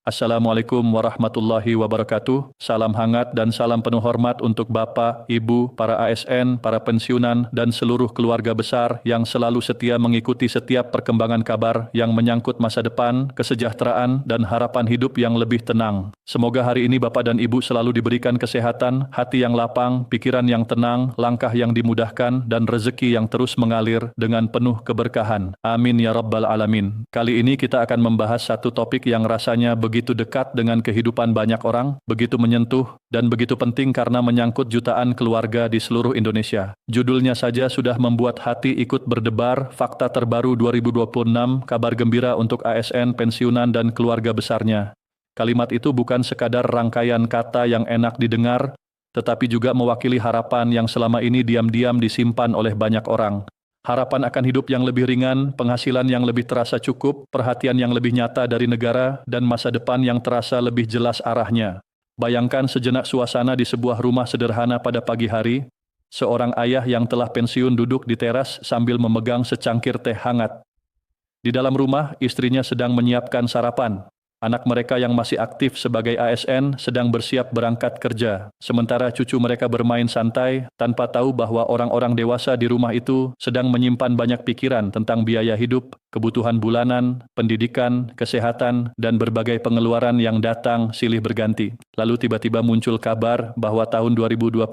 Assalamualaikum warahmatullahi wabarakatuh. Salam hangat dan salam penuh hormat untuk Bapak, Ibu, para ASN, para pensiunan, dan seluruh keluarga besar yang selalu setia mengikuti setiap perkembangan kabar yang menyangkut masa depan, kesejahteraan, dan harapan hidup yang lebih tenang. Semoga hari ini Bapak dan Ibu selalu diberikan kesehatan, hati yang lapang, pikiran yang tenang, langkah yang dimudahkan, dan rezeki yang terus mengalir dengan penuh keberkahan. Amin ya Rabbal Alamin. Kali ini kita akan membahas satu topik yang rasanya begitu dekat dengan kehidupan banyak orang, begitu menyentuh, dan begitu penting karena menyangkut jutaan keluarga di seluruh Indonesia. Judulnya saja sudah membuat hati ikut berdebar. Fakta terbaru 2026, kabar gembira untuk ASN, pensiunan, dan keluarga besarnya. Kalimat itu bukan sekadar rangkaian kata yang enak didengar, tetapi juga mewakili harapan yang selama ini diam-diam disimpan oleh banyak orang. Harapan akan hidup yang lebih ringan, penghasilan yang lebih terasa cukup, perhatian yang lebih nyata dari negara, dan masa depan yang terasa lebih jelas arahnya. Bayangkan sejenak suasana di sebuah rumah sederhana pada pagi hari, seorang ayah yang telah pensiun duduk di teras sambil memegang secangkir teh hangat. Di dalam rumah, istrinya sedang menyiapkan sarapan. Anak mereka yang masih aktif sebagai ASN sedang bersiap berangkat kerja, sementara cucu mereka bermain santai tanpa tahu bahwa orang-orang dewasa di rumah itu sedang menyimpan banyak pikiran tentang biaya hidup, kebutuhan bulanan, pendidikan, kesehatan, dan berbagai pengeluaran yang datang silih berganti. Lalu tiba-tiba muncul kabar bahwa tahun 2026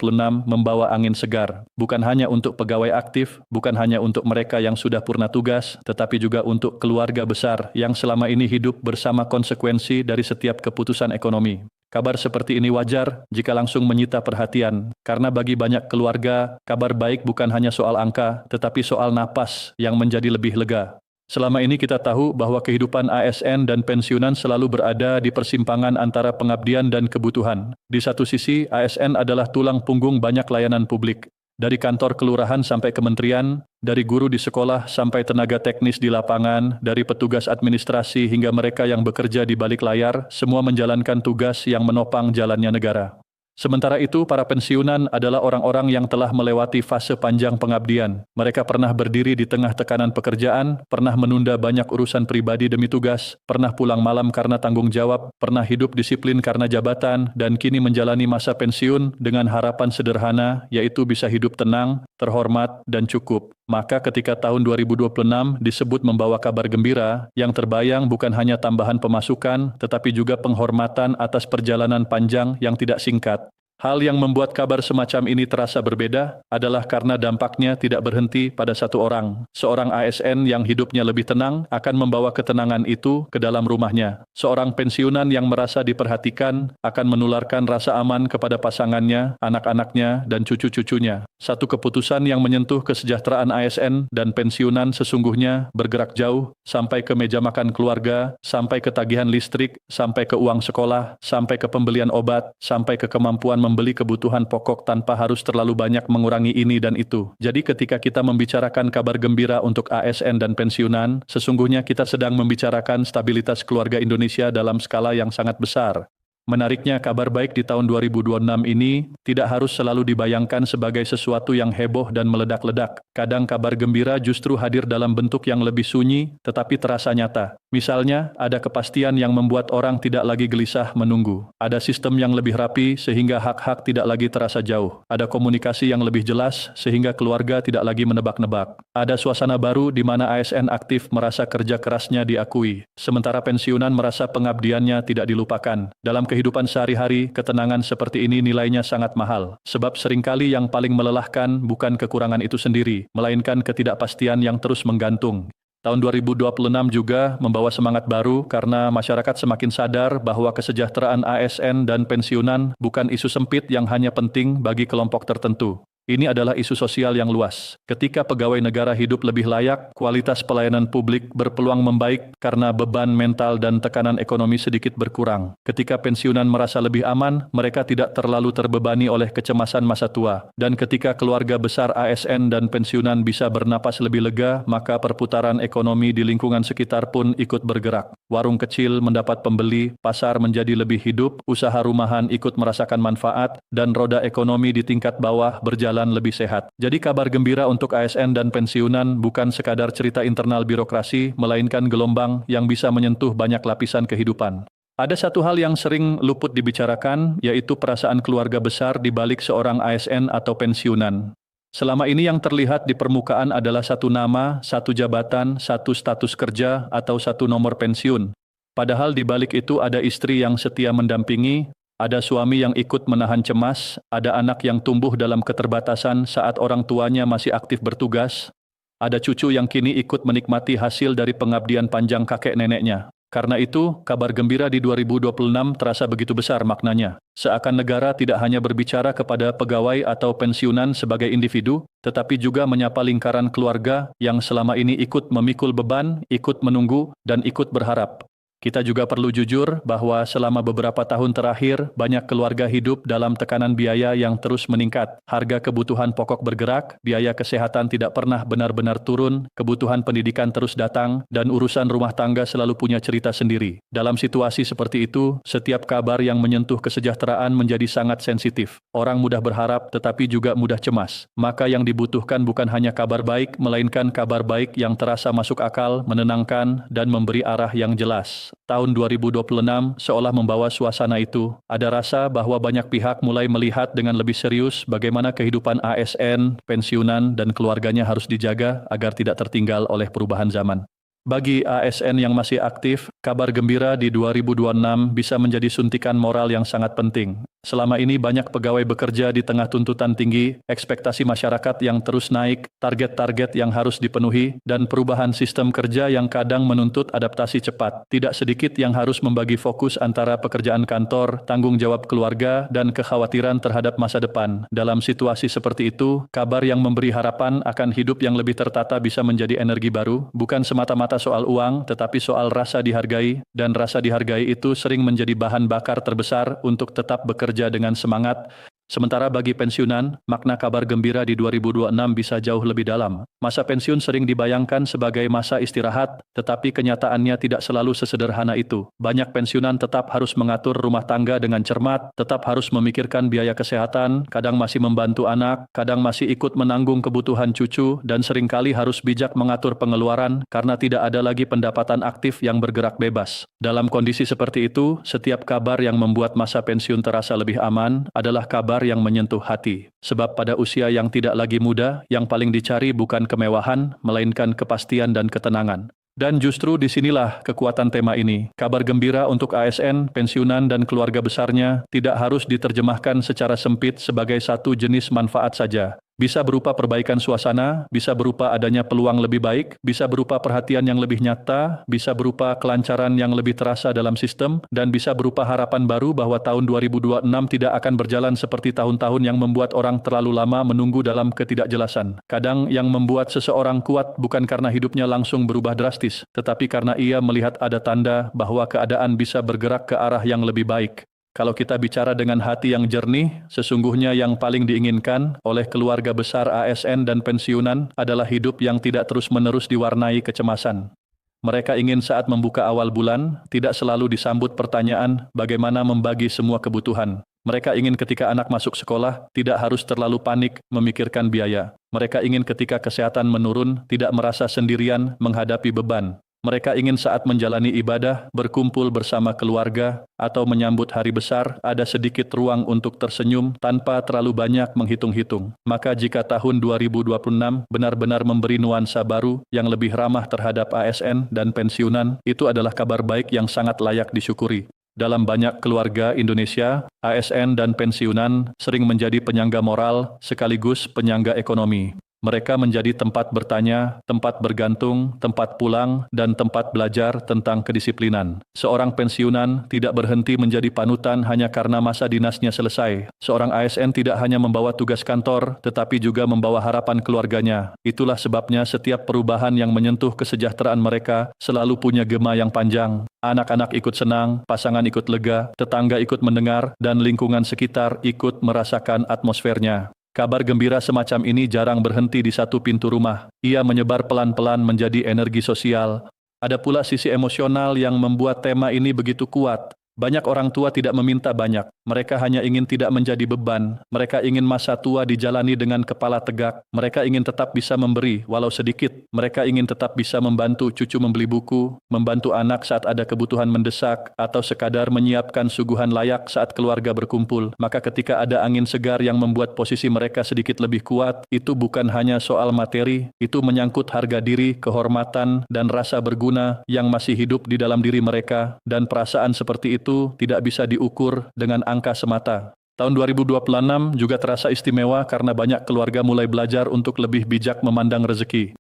membawa angin segar, bukan hanya untuk pegawai aktif, bukan hanya untuk mereka yang sudah purna tugas, tetapi juga untuk keluarga besar yang selama ini hidup bersama konsekuensi dari setiap keputusan ekonomi. Kabar seperti ini wajar jika langsung menyita perhatian, karena bagi banyak keluarga, kabar baik bukan hanya soal angka, tetapi soal napas yang menjadi lebih lega. Selama ini kita tahu bahwa kehidupan ASN dan pensiunan selalu berada di persimpangan antara pengabdian dan kebutuhan. Di satu sisi, ASN adalah tulang punggung banyak layanan publik. Dari kantor kelurahan sampai kementerian, dari guru di sekolah sampai tenaga teknis di lapangan, dari petugas administrasi hingga mereka yang bekerja di balik layar, semua menjalankan tugas yang menopang jalannya negara. Sementara itu, para pensiunan adalah orang-orang yang telah melewati fase panjang pengabdian. Mereka pernah berdiri di tengah tekanan pekerjaan, pernah menunda banyak urusan pribadi demi tugas, pernah pulang malam karena tanggung jawab, pernah hidup disiplin karena jabatan, dan kini menjalani masa pensiun dengan harapan sederhana, yaitu bisa hidup tenang, terhormat, dan cukup. Maka ketika tahun 2026 disebut membawa kabar gembira, yang terbayang bukan hanya tambahan pemasukan, tetapi juga penghormatan atas perjalanan panjang yang tidak singkat. Hal yang membuat kabar semacam ini terasa berbeda adalah karena dampaknya tidak berhenti pada satu orang. Seorang ASN yang hidupnya lebih tenang akan membawa ketenangan itu ke dalam rumahnya. Seorang pensiunan yang merasa diperhatikan akan menularkan rasa aman kepada pasangannya, anak-anaknya, dan cucu-cucunya. Satu keputusan yang menyentuh kesejahteraan ASN dan pensiunan sesungguhnya bergerak jauh, sampai ke meja makan keluarga, sampai ke tagihan listrik, sampai ke uang sekolah, sampai ke pembelian obat, sampai ke kemampuan membeli kebutuhan pokok tanpa harus terlalu banyak mengurangi ini dan itu. Jadi ketika kita membicarakan kabar gembira untuk ASN dan pensiunan, sesungguhnya kita sedang membicarakan stabilitas keluarga Indonesia dalam skala yang sangat besar. Menariknya, kabar baik di tahun 2026 ini tidak harus selalu dibayangkan sebagai sesuatu yang heboh dan meledak-ledak. Kadang kabar gembira justru hadir dalam bentuk yang lebih sunyi, tetapi terasa nyata. Misalnya, ada kepastian yang membuat orang tidak lagi gelisah menunggu. Ada sistem yang lebih rapi sehingga hak-hak tidak lagi terasa jauh. Ada komunikasi yang lebih jelas sehingga keluarga tidak lagi menebak-nebak. Ada suasana baru di mana ASN aktif merasa kerja kerasnya diakui, sementara pensiunan merasa pengabdiannya tidak dilupakan. Dalam kehidupan sehari-hari, ketenangan seperti ini nilainya sangat mahal. Sebab seringkali yang paling melelahkan bukan kekurangan itu sendiri, melainkan ketidakpastian yang terus menggantung. Tahun 2026 juga membawa semangat baru karena masyarakat semakin sadar bahwa kesejahteraan ASN dan pensiunan bukan isu sempit yang hanya penting bagi kelompok tertentu. Ini adalah isu sosial yang luas. Ketika pegawai negara hidup lebih layak, kualitas pelayanan publik berpeluang membaik karena beban mental dan tekanan ekonomi sedikit berkurang. Ketika pensiunan merasa lebih aman, mereka tidak terlalu terbebani oleh kecemasan masa tua. Dan ketika keluarga besar ASN dan pensiunan bisa bernapas lebih lega, maka perputaran ekonomi di lingkungan sekitar pun ikut bergerak. Warung kecil mendapat pembeli, pasar menjadi lebih hidup, usaha rumahan ikut merasakan manfaat, dan roda ekonomi di tingkat bawah berjalan lebih sehat. Jadi kabar gembira untuk ASN dan pensiunan bukan sekadar cerita internal birokrasi, melainkan gelombang yang bisa menyentuh banyak lapisan kehidupan. Ada satu hal yang sering luput dibicarakan, yaitu perasaan keluarga besar di balik seorang ASN atau pensiunan. Selama ini yang terlihat di permukaan adalah satu nama, satu jabatan, satu status kerja, atau satu nomor pensiun. Padahal di balik itu ada istri yang setia mendampingi, ada suami yang ikut menahan cemas, ada anak yang tumbuh dalam keterbatasan saat orang tuanya masih aktif bertugas, ada cucu yang kini ikut menikmati hasil dari pengabdian panjang kakek neneknya. Karena itu, kabar gembira di 2026 terasa begitu besar maknanya. Seakan negara tidak hanya berbicara kepada pegawai atau pensiunan sebagai individu, tetapi juga menyapa lingkaran keluarga yang selama ini ikut memikul beban, ikut menunggu, dan ikut berharap. Kita juga perlu jujur bahwa selama beberapa tahun terakhir, banyak keluarga hidup dalam tekanan biaya yang terus meningkat. Harga kebutuhan pokok bergerak, biaya kesehatan tidak pernah benar-benar turun, kebutuhan pendidikan terus datang, dan urusan rumah tangga selalu punya cerita sendiri. Dalam situasi seperti itu, setiap kabar yang menyentuh kesejahteraan menjadi sangat sensitif. Orang mudah berharap, tetapi juga mudah cemas. Maka yang dibutuhkan bukan hanya kabar baik, melainkan kabar baik yang terasa masuk akal, menenangkan, dan memberi arah yang jelas. Tahun 2026 seolah membawa suasana itu. Ada rasa bahwa banyak pihak mulai melihat dengan lebih serius bagaimana kehidupan ASN, pensiunan, dan keluarganya harus dijaga agar tidak tertinggal oleh perubahan zaman. Bagi ASN yang masih aktif, kabar gembira di 2026 bisa menjadi suntikan moral yang sangat penting. Selama ini banyak pegawai bekerja di tengah tuntutan tinggi, ekspektasi masyarakat yang terus naik, target-target yang harus dipenuhi, dan perubahan sistem kerja yang kadang menuntut adaptasi cepat. Tidak sedikit yang harus membagi fokus antara pekerjaan kantor, tanggung jawab keluarga, dan kekhawatiran terhadap masa depan. Dalam situasi seperti itu, kabar yang memberi harapan akan hidup yang lebih tertata bisa menjadi energi baru, bukan semata-mata soal uang, tetapi soal rasa dihargai, dan rasa dihargai itu sering menjadi bahan bakar terbesar untuk tetap bekerja dengan semangat. Sementara bagi pensiunan, makna kabar gembira di 2026 bisa jauh lebih dalam. Masa pensiun sering dibayangkan sebagai masa istirahat, tetapi kenyataannya tidak selalu sesederhana itu. Banyak pensiunan tetap harus mengatur rumah tangga dengan cermat, tetap harus memikirkan biaya kesehatan, kadang masih membantu anak, kadang masih ikut menanggung kebutuhan cucu, dan seringkali harus bijak mengatur pengeluaran karena tidak ada lagi pendapatan aktif yang bergerak bebas. Dalam kondisi seperti itu, setiap kabar yang membuat masa pensiun terasa lebih aman adalah kabar yang menyentuh hati. Sebab pada usia yang tidak lagi muda, yang paling dicari bukan kemewahan, melainkan kepastian dan ketenangan. Dan justru disinilah kekuatan tema ini. Kabar gembira untuk ASN, pensiunan, dan keluarga besarnya tidak harus diterjemahkan secara sempit sebagai satu jenis manfaat saja. Bisa berupa perbaikan suasana, bisa berupa adanya peluang lebih baik, bisa berupa perhatian yang lebih nyata, bisa berupa kelancaran yang lebih terasa dalam sistem, dan bisa berupa harapan baru bahwa tahun 2026 tidak akan berjalan seperti tahun-tahun yang membuat orang terlalu lama menunggu dalam ketidakjelasan. Kadang yang membuat seseorang kuat bukan karena hidupnya langsung berubah drastis, tetapi karena ia melihat ada tanda bahwa keadaan bisa bergerak ke arah yang lebih baik. Kalau kita bicara dengan hati yang jernih, sesungguhnya yang paling diinginkan oleh keluarga besar ASN dan pensiunan adalah hidup yang tidak terus-menerus diwarnai kecemasan. Mereka ingin saat membuka awal bulan, tidak selalu disambut pertanyaan bagaimana membagi semua kebutuhan. Mereka ingin ketika anak masuk sekolah, tidak harus terlalu panik memikirkan biaya. Mereka ingin ketika kesehatan menurun, tidak merasa sendirian menghadapi beban. Mereka ingin saat menjalani ibadah, berkumpul bersama keluarga, atau menyambut hari besar, ada sedikit ruang untuk tersenyum tanpa terlalu banyak menghitung-hitung. Maka jika tahun 2026 benar-benar memberi nuansa baru yang lebih ramah terhadap ASN dan pensiunan, itu adalah kabar baik yang sangat layak disyukuri. Dalam banyak keluarga Indonesia, ASN dan pensiunan sering menjadi penyangga moral sekaligus penyangga ekonomi. Mereka menjadi tempat bertanya, tempat bergantung, tempat pulang, dan tempat belajar tentang kedisiplinan. Seorang pensiunan tidak berhenti menjadi panutan hanya karena masa dinasnya selesai. Seorang ASN tidak hanya membawa tugas kantor, tetapi juga membawa harapan keluarganya. Itulah sebabnya setiap perubahan yang menyentuh kesejahteraan mereka selalu punya gema yang panjang. Anak-anak ikut senang, pasangan ikut lega, tetangga ikut mendengar, dan lingkungan sekitar ikut merasakan atmosfernya. Kabar gembira semacam ini jarang berhenti di satu pintu rumah. Ia menyebar pelan-pelan menjadi energi sosial. Ada pula sisi emosional yang membuat tema ini begitu kuat. Banyak orang tua tidak meminta banyak, mereka hanya ingin tidak menjadi beban, mereka ingin masa tua dijalani dengan kepala tegak, mereka ingin tetap bisa memberi, walau sedikit, mereka ingin tetap bisa membantu cucu membeli buku, membantu anak saat ada kebutuhan mendesak, atau sekadar menyiapkan suguhan layak saat keluarga berkumpul. Maka ketika ada angin segar yang membuat posisi mereka sedikit lebih kuat, itu bukan hanya soal materi, itu menyangkut harga diri, kehormatan, dan rasa berguna yang masih hidup di dalam diri mereka, dan perasaan seperti itu tidak bisa diukur dengan angka semata. Tahun 2026 juga terasa istimewa karena banyak keluarga mulai belajar untuk lebih bijak memandang rezeki.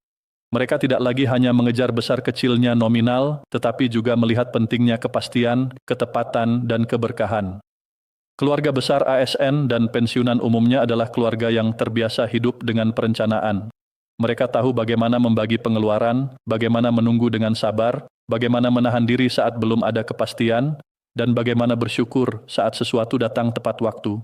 Mereka tidak lagi hanya mengejar besar kecilnya nominal, tetapi juga melihat pentingnya kepastian, ketepatan, dan keberkahan. Keluarga besar ASN dan pensiunan umumnya adalah keluarga yang terbiasa hidup dengan perencanaan. Mereka tahu bagaimana membagi pengeluaran, bagaimana menunggu dengan sabar, bagaimana menahan diri saat belum ada kepastian, dan bagaimana bersyukur saat sesuatu datang tepat waktu.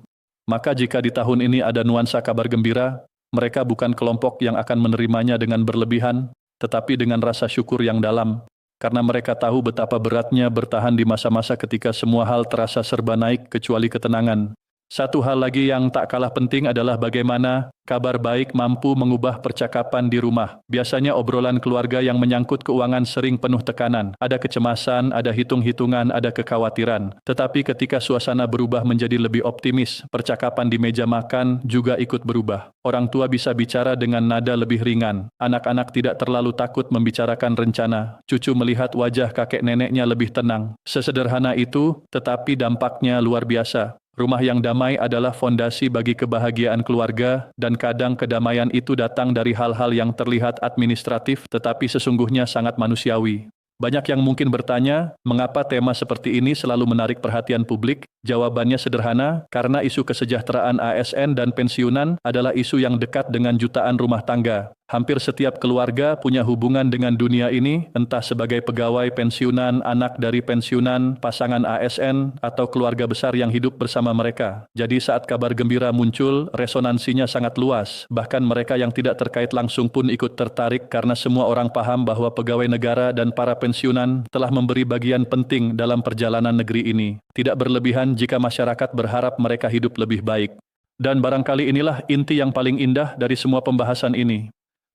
Maka jika di tahun ini ada nuansa kabar gembira, mereka bukan kelompok yang akan menerimanya dengan berlebihan, tetapi dengan rasa syukur yang dalam, karena mereka tahu betapa beratnya bertahan di masa-masa ketika semua hal terasa serba naik kecuali ketenangan. Satu hal lagi yang tak kalah penting adalah bagaimana kabar baik mampu mengubah percakapan di rumah. Biasanya obrolan keluarga yang menyangkut keuangan sering penuh tekanan. Ada kecemasan, ada hitung-hitungan, ada kekhawatiran. Tetapi ketika suasana berubah menjadi lebih optimis, percakapan di meja makan juga ikut berubah. Orang tua bisa bicara dengan nada lebih ringan. Anak-anak tidak terlalu takut membicarakan rencana. Cucu melihat wajah kakek neneknya lebih tenang. Sesederhana itu, tetapi dampaknya luar biasa. Rumah yang damai adalah fondasi bagi kebahagiaan keluarga, dan kadang kedamaian itu datang dari hal-hal yang terlihat administratif tetapi sesungguhnya sangat manusiawi. Banyak yang mungkin bertanya, mengapa tema seperti ini selalu menarik perhatian publik? Jawabannya sederhana, karena isu kesejahteraan ASN dan pensiunan adalah isu yang dekat dengan jutaan rumah tangga. Hampir setiap keluarga punya hubungan dengan dunia ini, entah sebagai pegawai pensiunan, anak dari pensiunan, pasangan ASN, atau keluarga besar yang hidup bersama mereka. Jadi saat kabar gembira muncul, resonansinya sangat luas. Bahkan mereka yang tidak terkait langsung pun ikut tertarik karena semua orang paham bahwa pegawai negara dan para pensiunan telah memberi bagian penting dalam perjalanan negeri ini. Tidak berlebihan jika masyarakat berharap mereka hidup lebih baik. Dan barangkali inilah inti yang paling indah dari semua pembahasan ini.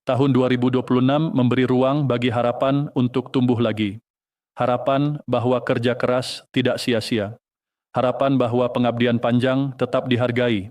Tahun 2026 memberi ruang bagi harapan untuk tumbuh lagi. Harapan bahwa kerja keras tidak sia-sia. Harapan bahwa pengabdian panjang tetap dihargai.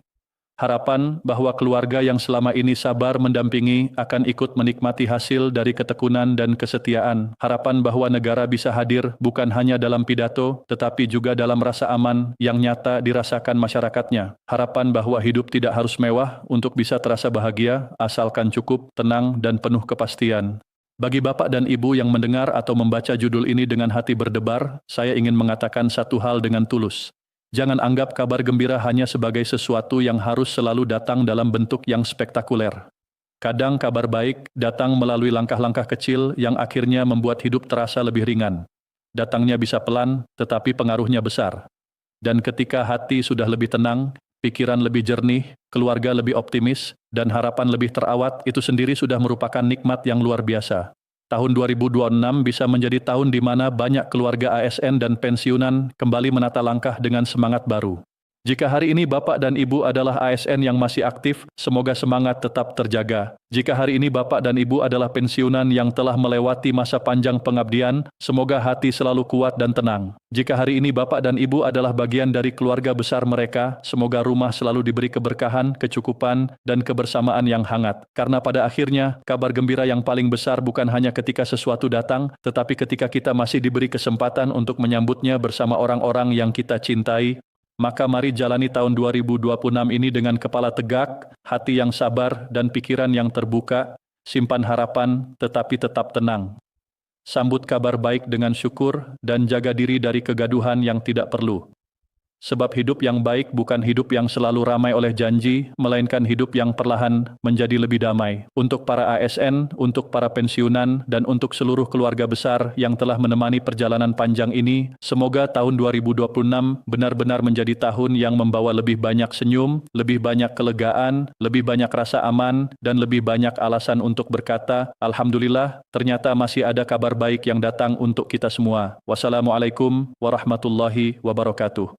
Harapan bahwa keluarga yang selama ini sabar mendampingi akan ikut menikmati hasil dari ketekunan dan kesetiaan. Harapan bahwa negara bisa hadir bukan hanya dalam pidato, tetapi juga dalam rasa aman yang nyata dirasakan masyarakatnya. Harapan bahwa hidup tidak harus mewah untuk bisa terasa bahagia, asalkan cukup, tenang, dan penuh kepastian. Bagi Bapak dan Ibu yang mendengar atau membaca judul ini dengan hati berdebar, saya ingin mengatakan satu hal dengan tulus. Jangan anggap kabar gembira hanya sebagai sesuatu yang harus selalu datang dalam bentuk yang spektakuler. Kadang kabar baik datang melalui langkah-langkah kecil yang akhirnya membuat hidup terasa lebih ringan. Datangnya bisa pelan, tetapi pengaruhnya besar. Dan ketika hati sudah lebih tenang, pikiran lebih jernih, keluarga lebih optimis, dan harapan lebih terawat, itu sendiri sudah merupakan nikmat yang luar biasa. Tahun 2026 bisa menjadi tahun di mana banyak keluarga ASN dan pensiunan kembali menata langkah dengan semangat baru. Jika hari ini Bapak dan Ibu adalah ASN yang masih aktif, semoga semangat tetap terjaga. Jika hari ini Bapak dan Ibu adalah pensiunan yang telah melewati masa panjang pengabdian, semoga hati selalu kuat dan tenang. Jika hari ini Bapak dan Ibu adalah bagian dari keluarga besar mereka, semoga rumah selalu diberi keberkahan, kecukupan, dan kebersamaan yang hangat. Karena pada akhirnya, kabar gembira yang paling besar bukan hanya ketika sesuatu datang, tetapi ketika kita masih diberi kesempatan untuk menyambutnya bersama orang-orang yang kita cintai. Maka mari jalani tahun 2026 ini dengan kepala tegak, hati yang sabar, dan pikiran yang terbuka, simpan harapan, tetapi tetap tenang. Sambut kabar baik dengan syukur, dan jaga diri dari kegaduhan yang tidak perlu. Sebab hidup yang baik bukan hidup yang selalu ramai oleh janji, melainkan hidup yang perlahan menjadi lebih damai. Untuk para ASN, untuk para pensiunan, dan untuk seluruh keluarga besar yang telah menemani perjalanan panjang ini, semoga tahun 2026 benar-benar menjadi tahun yang membawa lebih banyak senyum, lebih banyak kelegaan, lebih banyak rasa aman, dan lebih banyak alasan untuk berkata, Alhamdulillah, ternyata masih ada kabar baik yang datang untuk kita semua. Wassalamualaikum warahmatullahi wabarakatuh.